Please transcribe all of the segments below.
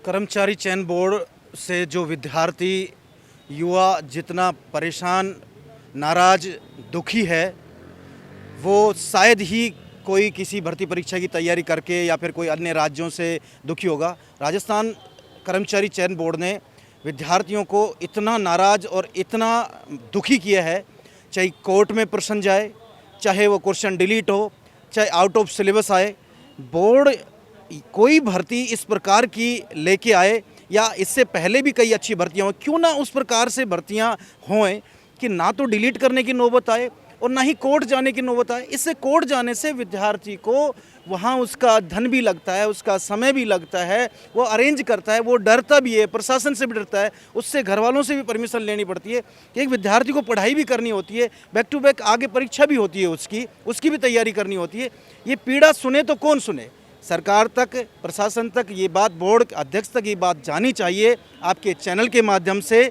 कर्मचारी चयन बोर्ड से जो विद्यार्थी युवा जितना परेशान, नाराज, दुखी है, वो शायद ही कोई किसी भर्ती परीक्षा की तैयारी करके या फिर कोई अन्य राज्यों से दुखी होगा। राजस्थान कर्मचारी चयन बोर्ड ने विद्यार्थियों को इतना नाराज और इतना दुखी किया है, चाहे कोर्ट में प्रश्न जाए, चाहे वो क्वेश्चन डिलीट हो, चाहे आउट ऑफ सिलेबस आए, बोर्ड कोई भर्ती इस प्रकार की लेके आए या इससे पहले भी कई अच्छी भर्तियां हों, क्यों ना उस प्रकार से भर्तियां हों कि ना तो डिलीट करने की नौबत आए और ना ही कोर्ट जाने की नौबत आए। इससे कोर्ट जाने से विद्यार्थी को वहाँ उसका धन भी लगता है, उसका समय भी लगता है, वो अरेंज करता है, वो डरता भी है, प्रशासन से भी डरता है, उससे घर वालों से भी परमिशन लेनी पड़ती है कि एक विद्यार्थी को पढ़ाई भी करनी होती है, बैक टू बैक आगे परीक्षा भी होती है, उसकी भी तैयारी करनी होती है। ये पीड़ा सुने तो कौन सुने? सरकार तक, प्रशासन तक ये बात, बोर्ड अध्यक्ष तक ये बात जानी चाहिए आपके चैनल के माध्यम से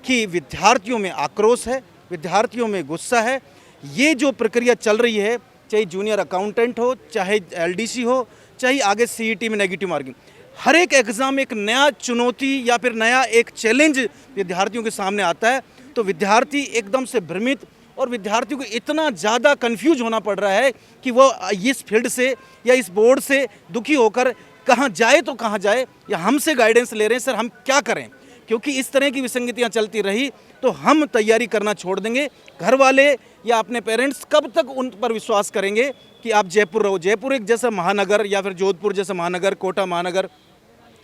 कि विद्यार्थियों में आक्रोश है, विद्यार्थियों में गुस्सा है। ये जो प्रक्रिया चल रही है, चाहे जूनियर अकाउंटेंट हो, चाहे एलडीसी हो, चाहे आगे सीईटी में नेगेटिव मार्किंग, हर एक एग्ज़ाम एक नया चुनौती या फिर नया एक चैलेंज विद्यार्थियों के सामने आता है, तो विद्यार्थी एकदम से भ्रमित और विद्यार्थियों को इतना ज़्यादा कंफ्यूज होना पड़ रहा है कि वो इस फील्ड से या इस बोर्ड से दुखी होकर कहाँ जाए तो कहाँ जाए, या हमसे गाइडेंस ले रहे हैं सर हम क्या करें, क्योंकि इस तरह की विसंगतियाँ चलती रही तो हम तैयारी करना छोड़ देंगे। घर वाले या अपने पेरेंट्स कब तक उन पर विश्वास करेंगे कि आप जयपुर रहो? जयपुर एक जैसा महानगर या फिर जोधपुर जैसा महानगर, कोटा महानगर,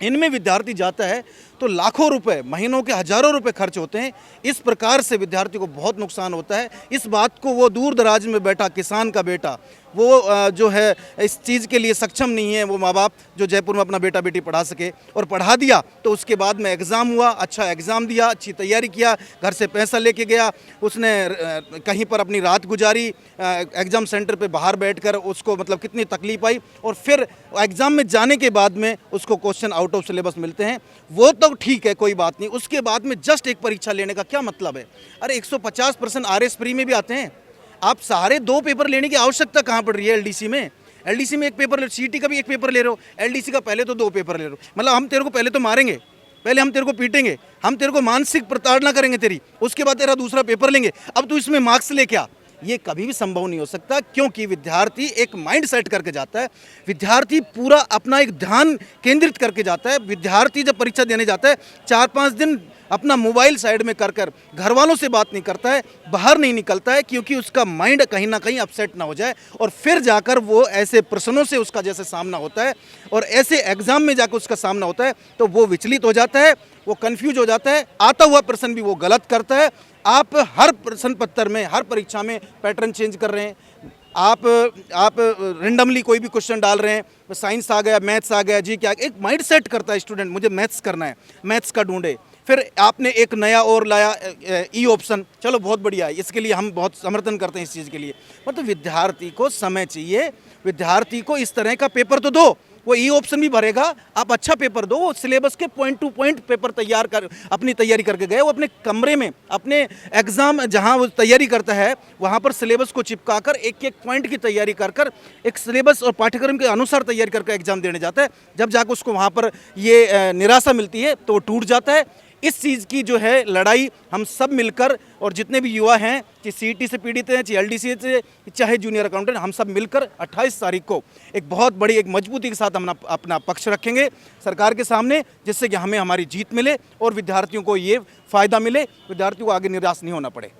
इनमें विद्यार्थी जाता है तो लाखों रुपए, महीनों के हज़ारों रुपए खर्च होते हैं। इस प्रकार से विद्यार्थी को बहुत नुकसान होता है। इस बात को वो दूर दराज में बैठा किसान का बेटा, वो जो है इस चीज़ के लिए सक्षम नहीं है, वो माँ बाप जो जयपुर में अपना बेटा बेटी पढ़ा सके, और पढ़ा दिया तो उसके बाद में एग्ज़ाम हुआ, अच्छा एग्ज़ाम दिया, अच्छी तैयारी किया, घर से पैसा लेके गया, उसने कहीं पर अपनी रात गुजारी, एग्ज़ाम सेंटर पे बाहर बैठकर उसको मतलब कितनी तकलीफ आई, और फिर एग्ज़ाम में जाने के बाद में उसको क्वेश्चन आउट ऑफ सिलेबस मिलते हैं। वो तो ठीक है, कोई बात नहीं, उसके बाद में जस्ट एक परीक्षा लेने का क्या मतलब है? अरे 150% आरएस प्री में भी आते हैं, आप सारे 2 पेपर लेने की आवश्यकता कहाँ पड़ रही है? एलडीसी में एक पेपर ले, सीईटी का भी एक पेपर ले रहे हो, एलडीसी का पहले तो 2 पेपर ले रहे हो। मतलब हम तेरे को पहले तो मारेंगे, पहले हम तेरे को पीटेंगे, हम तेरे को मानसिक प्रताड़ना करेंगे तेरी, उसके बाद तेरा दूसरा पेपर लेंगे, अब तू इसमें मार्क्स ले क्या? ये कभी भी संभव नहीं हो सकता, क्योंकि विद्यार्थी एक माइंड सेट करके जाता है, विद्यार्थी पूरा अपना एक ध्यान केंद्रित करके जाता है। विद्यार्थी जब परीक्षा देने जाता है 4-5 दिन अपना मोबाइल साइड में कर घर वालों से बात नहीं करता है, बाहर नहीं निकलता है, क्योंकि उसका माइंड कहीं ना कहीं अपसेट ना हो जाए, और फिर जाकर वो ऐसे प्रश्नों से उसका जैसे सामना होता है और ऐसे एग्जाम में जाकर उसका सामना होता है तो वो विचलित हो जाता है, वो कंफ्यूज हो जाता है, आता हुआ प्रश्न भी वो गलत करता है। आप हर प्रश्न पत्र में, हर परीक्षा में पैटर्न चेंज कर रहे हैं, आप रेंडमली कोई भी क्वेश्चन डाल रहे हैं, साइंस आ गया, मैथ्स आ गया, जी क्या, एक माइंड सेट करता है स्टूडेंट, मुझे मैथ्स करना है, मैथ्स का ढूंढे, फिर आपने एक नया और लाया ई ऑप्शन, चलो बहुत बढ़िया है, इसके लिए हम बहुत समर्थन करते हैं इस चीज़ के लिए। मतलब विद्यार्थी को समय चाहिए, विद्यार्थी को इस तरह का पेपर तो दो, वो ई ऑप्शन भी भरेगा, आप अच्छा पेपर दो, वो सिलेबस के पॉइंट टू पॉइंट पेपर तैयार कर अपनी तैयारी करके गए, वो अपने कमरे में अपने एग्ज़ाम जहां वो तैयारी करता है वहां पर सिलेबस को चिपका कर एक एक पॉइंट की तैयारी कर एक सिलेबस और पाठ्यक्रम के अनुसार तैयारी करके एग्ज़ाम देने जाता है। जब जाकर उसको वहाँ पर ये निराशा मिलती है तो टूट जाता है। इस चीज़ की जो है लड़ाई हम सब मिलकर, और जितने भी युवा हैं, चाहे सीईटी से पीड़ित हैं, चाहे एलडीसी से, चाहे जूनियर अकाउंटेंट, हम सब मिलकर 28 तारीख को एक बहुत बड़ी एक मजबूती के साथ हम अपना पक्ष रखेंगे सरकार के सामने, जिससे कि हमें हमारी जीत मिले और विद्यार्थियों को ये फ़ायदा मिले, विद्यार्थियों को आगे निराश नहीं होना पड़े।